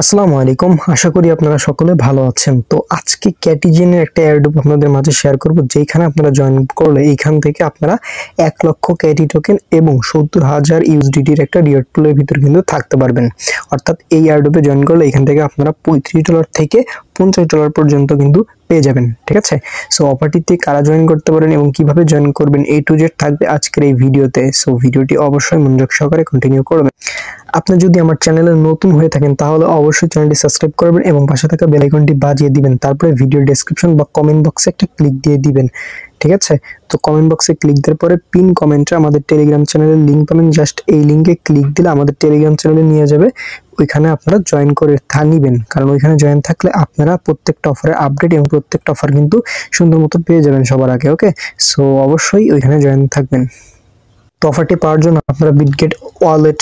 আসসালামু আলাইকুম, আশা করি আপনারা সকলে ভালো আছেন। তো আজকে ক্যাটিজেনের একটা এয়ারড্রপ আপনাদের মাঝে শেয়ার করব, যেখানে আপনারা জয়েন করলে এইখান থেকে আপনারা 1 লক্ষ ক্যাটি টোকেন এবং 70,000 ইউএসডিটির একটা রিওয়ার্ড পুলের ভিতর কিন্তু থাকতে পারবেন। অর্থাৎ এই এয়ারড্রপে জয়েন করলে এখান থেকে আপনারা $35 থেকে $50 পর্যন্ত কিন্তু পেয়ে যাবেন। ঠিক আছে, সো অফারটিতে কারা জয়েন করতে পারেন এবং কিভাবে জয়েন করবেন A to Z থাকবে আজকের এই ভিডিওতে। সো ভিডিওটি অবশ্যই মনোযোগ সহকারে কন্টিনিউ করবেন। আপনি যদি আমার চ্যানেলে নতুন হয়ে থাকেন তাহলে অবশ্যই চ্যানেলটি সাবস্ক্রাইব করবেন এবং পাশে থাকা বেল আইকনটি বাজিয়ে দিবেন। তারপরে ভিডিও ডেসক্রিপশন বা কমেন্ট বক্সে একটা ক্লিক দিয়ে দিবেন। ঠিক আছে, তো কমেন্ট বক্সে ক্লিক দেওয়ার পরে পিন কমেন্টে আমাদের টেলিগ্রাম চ্যানেলের লিঙ্ক পাবেন। জাস্ট এই লিঙ্কে ক্লিক দিলে আমাদের টেলিগ্রাম চ্যানেলে নিয়ে যাবে, ওইখানে আপনারা জয়েন করে নিবেন। কারণ ওইখানে জয়েন থাকলে আপনারা প্রত্যেকটা অফারের আপডেট এবং প্রত্যেকটা অফার কিন্তু সুন্দর মতো পেয়ে যাবেন সবার আগে। ওকে, সো অবশ্যই ওইখানে জয়েন থাকবেন। তো অফারটি পাওয়ার জন্য আপনারা বিটগেট ওয়ালেট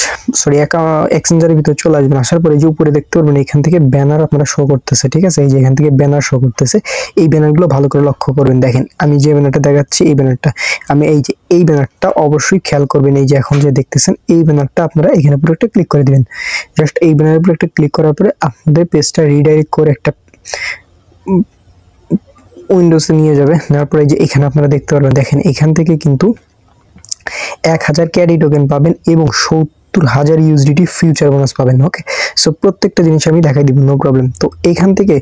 এক্সচেঞ্জারের ভিতরে চলে আসবেন। আসার পরে যে উপরে দেখতে পারবেন এখান থেকে ব্যানার আপনারা শো করতেছে। ঠিক আছে, এই যে এখান থেকে ব্যানার শো করতেছে, এই ব্যানারগুলো ভালো করে লক্ষ্য করবেন। দেখেন আমি যে ব্যানারটা দেখাচ্ছি, এই ব্যানারটা আমি এই ব্যানারটা অবশ্যই খেয়াল করবেন। এই যে এখন যে দেখতেছেন এই ব্যানারটা আপনারা এখানে পুরো একটা ক্লিক করে দিবেন। জাস্ট এই ব্যানারের উপরে একটা ক্লিক করার পরে আপনাদের পেজটা রিডাইরেক্ট করে একটা উইন্ডোজে নিয়ে যাবে। তারপরে এই যে এখানে আপনারা দেখতে পারবেন, দেখেন এখান থেকে কিন্তু 1000 ক্যারি টোকেন পাবেন এবং 70,000 ইউএসডিটি ফিউচার বোনাস পাবেন। ওকে, সো প্রত্যেকটা জিনিস আমি দেখাই দিব, নো প্রবলেম। তো এখান থেকে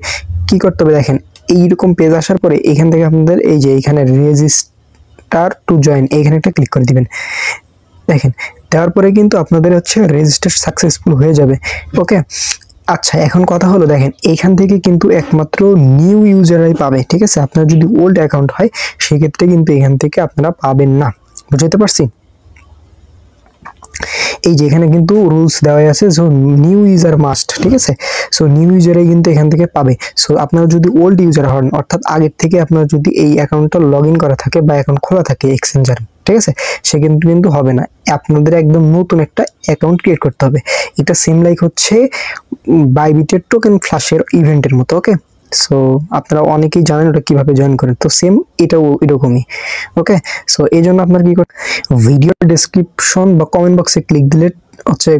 কি করতে হবে দেখেন, এইরকম পেজ আসার পরে এখান থেকে আপনাদের এই যে এখানে রেজিস্টার টু জয়েন এইখানে একটা ক্লিক করে দিবেন। দেখেন দেওয়ার পরে কিন্তু আপনাদের হচ্ছে রেজিস্টার সাকসেসফুল হয়ে যাবে। ওকে, আচ্ছা এখন কথা হলো, দেখেন এইখান থেকে কিন্তু একমাত্র নিউ ইউজাররাই পাবে। ঠিক আছে, আপনার যদি ওল্ড অ্যাকাউন্ট হয় সেক্ষেত্রে কিন্তু এখান থেকে আপনারা পাবেন না। বুঝতে পারছি? এই যে এখানে কিন্তু রুলস দেওয়া আছে, সো নিউ ইউজার মাস্ট। ঠিক আছে, সো নিউ ইউজারই কিন্তু এখান থেকে পাবে। সো আপনারা যদি ওল্ড ইউজার হন, অর্থাৎ আগের থেকে আপনার যদি এই অ্যাকাউন্টটা লগ ইন করা থাকে বা অ্যাকাউন্ট খোলা থাকে এক্সচেঞ্জার, ঠিক আছে, সেক্ষেত্রে কিন্তু হবে না। আপনাদের একদম নতুন একটা অ্যাকাউন্ট ক্রিয়েট করতে হবে। এটা সেম লাইক হচ্ছে বাইবিটের টোকেন ফ্ল্যাশের ইভেন্টের মতো। ওকে, সো আপনারা অনেকেই জানেন ওটা কিভাবে জয়েন করেন, তো সেম এটাও এরকমই। ওকে, সো এই জন্য আপনার কি করতে, ভিডিও ডেসক্রিপশন বা কমেন্ট বক্সে ক্লিক দিলে হচ্ছে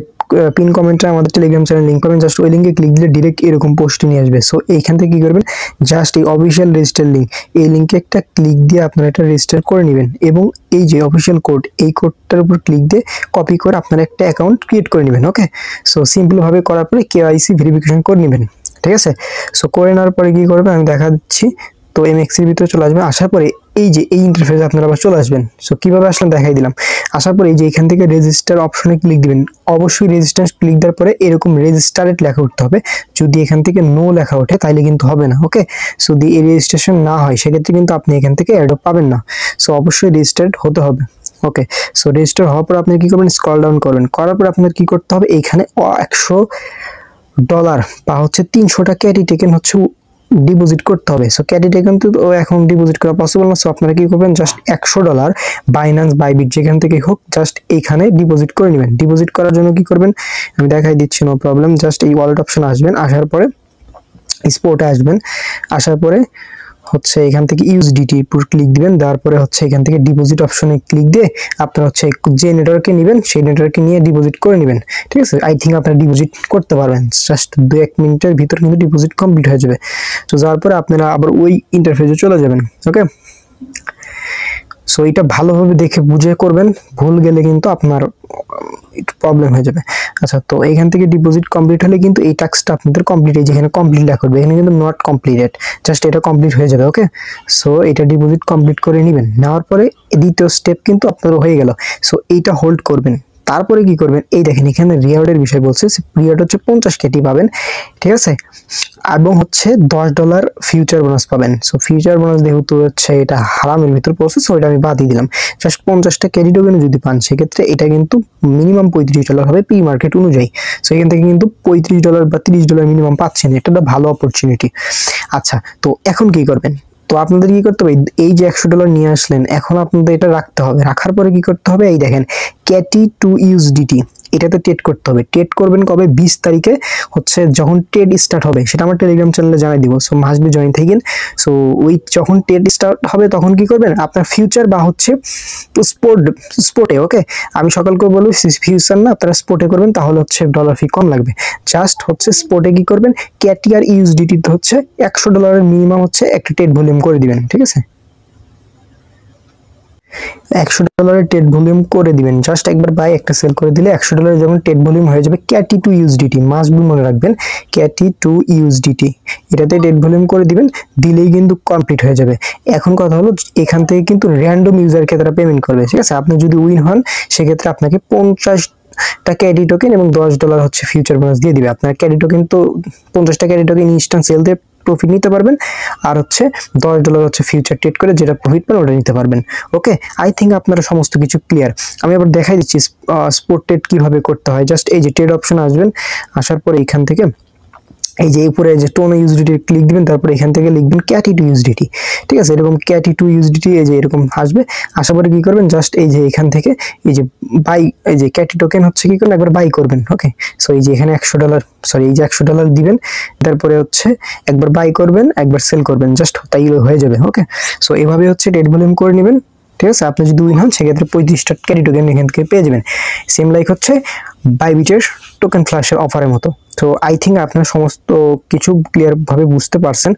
পিন কমেন্টে আমাদের টেলিগ্রাম চ্যানেল লিঙ্ক পাবেন। জাস্ট ওই লিঙ্কে ক্লিক দিলে ডিরেক্ট এরকম পোস্টে নিয়ে আসবে। সো এইখান থেকে কি করবেন, জাস্ট এই অফিসিয়াল রেজিস্টার লিঙ্ক, এই লিঙ্কে একটা ক্লিক দিয়ে আপনারা এটা রেজিস্টার করে নেবেন এবং এই যে অফিসিয়াল কোড, এই কোডটার উপর ক্লিক দিয়ে কপি করে আপনারা একটা অ্যাকাউন্ট ক্রিয়েট করে নেবেন। ওকে, সো সিম্পলভাবে করার পরে কেওয়াইসি ভেরিফিকেশন করে নেবেন। ঠিক আছে, সো করে নেওয়ার পরে কি করবেন আমি দেখা দিচ্ছি। তো এমএক্সির ভিতরে চলে আসবেন। আসার পরে এই যে এই ইন্টারফেসে আপনারা আবার চলে আসবেন। সো কিভাবে আসলে দেখাই দিলাম। আসার পরে এই যে এখান থেকে রেজিস্টার অপশনে ক্লিক দিবেন। অবশ্যই রেজিস্টার ক্লিক দেওয়ার পরে এরকম রেজিস্টারেড লেখা উঠতে হবে। যদি এখান থেকে নো লেখা ওঠে তাহলে কিন্তু হবে না। ওকে, সো যদি এই রেজিস্ট্রেশন না হয় সেক্ষেত্রে কিন্তু আপনি এখান থেকে অ্যাডপ পাবেন না। সো অবশ্যই রেজিস্টার্ড হতে হবে। ওকে, সো রেজিস্টার হওয়ার পর আপনি কি করবেন, স্ক্রল ডাউন করবেন। করার পর আপনার কি করতে হবে, এইখানে $100 বা হচ্ছে 300টা ক্যারি টোকেন হচ্ছে ডিপোজিট করতে হবে। সো ক্যারি টোকেন তো এখন ডিপোজিট করা পসিবল না। সো আপনারা কি করবেন, জাস্ট $100 বাইন্যান্স বাইবিট যেখান থেকে হোক জাস্ট এইখানে ডিপোজিট করে নেবেন। ডিপোজিট করার জন্য কি করবেন আমি দেখাই দিচ্ছি, নো প্রবলেম। জাস্ট এই ওয়ালেট অপশন আসবেন, আসার পরে স্পোর্টে আসবেন। আসার পরে হচ্ছে এখান থেকে ইউএসডিটি পুরো ক্লিক দিবেন। দেওয়ার পরে হচ্ছে এখান থেকে ডিপোজিট অপশনে ক্লিক দিয়ে আপনারা হচ্ছে যে নেটওয়ার্কে নেবেন সেই নেটওয়ার্কে নিয়ে ডিপোজিট করে নেবেন। ঠিক আছে, আই থিঙ্ক আপনারা ডিপোজিট করতে পারবেন। জাস্ট 2-1 মিনিটের ভিতর কিন্তু ডিপোজিট কমপ্লিট হয়ে যাবে। তো যাওয়ার পরে আপনারা আবার ওই ইন্টারফেসে চলে যাবেন। ওকে, সো এটা ভালোভাবে দেখে বুঝে করবেন, ভুল গেলে কিন্তু আপনার একটু প্রবলেম হয়ে যাবে। আচ্ছা, তো এখান থেকে ডিপোজিট কমপ্লিট হলে কিন্তু এই টাস্কটা আপনাদের কমপ্লিট, এই যেখানে কমপ্লিট লেখা করবে এখানে কিন্তু নট কমপ্লিটেড, জাস্ট এটা কমপ্লিট হয়ে যাবে। ওকে, সো এটা ডিপোজিট কমপ্লিট করে নেবেন। নেওয়ার পরে দ্বিতীয় স্টেপ কিন্তু আপনার হয়ে গেল। সো এইটা হোল্ড করবেন। তারপরে কি করবেন, এই দেখেন এখানে রিওয়ার্ডের বিষয় বলছে, রিওয়ার্ড হচ্ছে 50 কেটি পাবেন। ঠিক আছে, এবং হচ্ছে $10 ফিউচার বোনাস পাবেন। সো ফিউচার বোনাস যেহেতু হচ্ছে এটা হারামের ভিতর পড়ছে, সো এটা আমি বাদ দিয়ে দিলাম। জাস্ট 50টা ক্যারি টোকেন যদি পান সেক্ষেত্রে এটা কিন্তু মিনিমাম $35 হবে পি মার্কেট অনুযায়ী। সো এখান থেকে কিন্তু $35 বা $30 মিনিমাম পাচ্ছেন, এটা একটা ভালো অপরচুনিটি। আচ্ছা, তো এখন কি করবেন, তো আপনাদের কি করতে হবে, এই যে $100 নিয়ে আসলেন, এখন আপনাদের এটা রাখতে হবে। রাখার পরে কি করতে হবে, এই দেখেন ক্যাটি টু ইউএসডিটি, এটাতে ট্রেড করতে হবে। ট্রেড করবেন কবে? 20 তারিখে হচ্ছে যখন ট্রেড স্টার্ট হবে, সেটা আমার টেলিগ্রাম চ্যানেলে জানাই দিব। সো মাস্ট বি জয়েন থাকেন। সো ওই যখন ট্রেড স্টার্ট হবে তখন কি করবেন, আপনার ফিউচার বা হচ্ছে স্পোর্টে, ওকে আমি সকালকে বলবো ফিউচার না, আপনারা স্পোর্টে করবেন, তাহলে হচ্ছে ডলার ফি কম লাগবে। জাস্ট হচ্ছে স্পোর্টে কি করবেন, ক্যাটি আর ইউএসডিটি হচ্ছে $100 মিনিমাম হচ্ছে একটা ট্রেড ভলিউম করে দিবেন, ঠিক আছে? $100 ট্রেড ভলিউম করে দিবেন, জাস্ট একবার বাই একটা সেল করে দিলে $100 যখন ট্রেড ভলিউম হয়ে যাবে, ক্যাটি টু ইউএসডিটি মাস্ট বি মনে রাখবেন, ক্যাটি টু ইউএসডিটি এটাতে ট্রেড ভলিউম করে দিবেন, দিলেই কিন্তু কমপ্লিট হয়ে যাবে। এখন কথা হলো এখান থেকে কিন্তু র্যান্ডম ইউজারকে তারা পেমেন্ট করবে, ঠিক আছে? আপনি যদি উইন হন সেক্ষেত্রে আপনাকে 50টা ক্যাডি টোকেন এবং $10 হচ্ছে ফিউচার বোনাস দিয়ে দিবে। আপনার ক্যাডি টোকেন তো 50টা ক্যাডি টোকেন ইনস্ট্যান্ট সেল দিয়ে প্রফিট নিতে পারবেন, আর হচ্ছে $10 হচ্ছে ফিউচার ট্রেড করে যেটা প্রফিট পান ওটা নিতে পারবেন। ওকে, আই থিঙ্ক আপনারা সমস্ত কিছু ক্লিয়ার। আমি আবার দেখাই দিচ্ছি স্পোর্ট ট্রেড কিভাবে করতে হয়। জাস্ট এই যে ট্রেড অপশন আসবেন, আসার পরে এখান থেকে এই যে উপরে যে টোন ইউএসডিটি ক্লিক দিবেন, তারপরে এখান থেকে লিখবেন ক্যাটি টু ইউএসডিটি, ঠিক আছে? এরকম ক্যাটি টু ইউএসডিটি এই যে এরকম আসবে। আসার পরে কি করবেন, জাস্ট এই যে এখান থেকে এই যে বাই, এই যে ক্যাটি টোকেন হচ্ছে কি করবেন, একবার বাই করবেন। ওকে, সো এই যে এখানে $100, সরি এই যে $100 দিবেন, তারপরে হচ্ছে একবার বাই করবেন, একবার সেল করবেন, জাস্ট তাই হয়ে যাবে। ওকে, সো এভাবে হচ্ছে ট্রেড ভলিউম করে নেবেন, ঠিক আছে? আপনি যদি উইন হন সেক্ষেত্রে 35টা ক্যারি টোকেন এখান থেকে পেয়ে যাবেন, সেম লাইক হচ্ছে বাইবিটের টোকেন ফ্ল্যাশের অফারের মতো। তো আই থিঙ্ক আপনার সমস্ত কিছু ক্লিয়ার ভাবে বুঝতে পারছেন।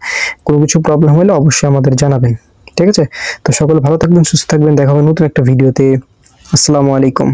কোনো কিছু প্রবলেম হলে অবশ্যই আমাদের জানাবেন, ঠিক আছে? তো সকলে ভালো থাকবেন, সুস্থ থাকবেন, দেখা হবে নতুন একটা ভিডিওতে। আসসালামু আলাইকুম।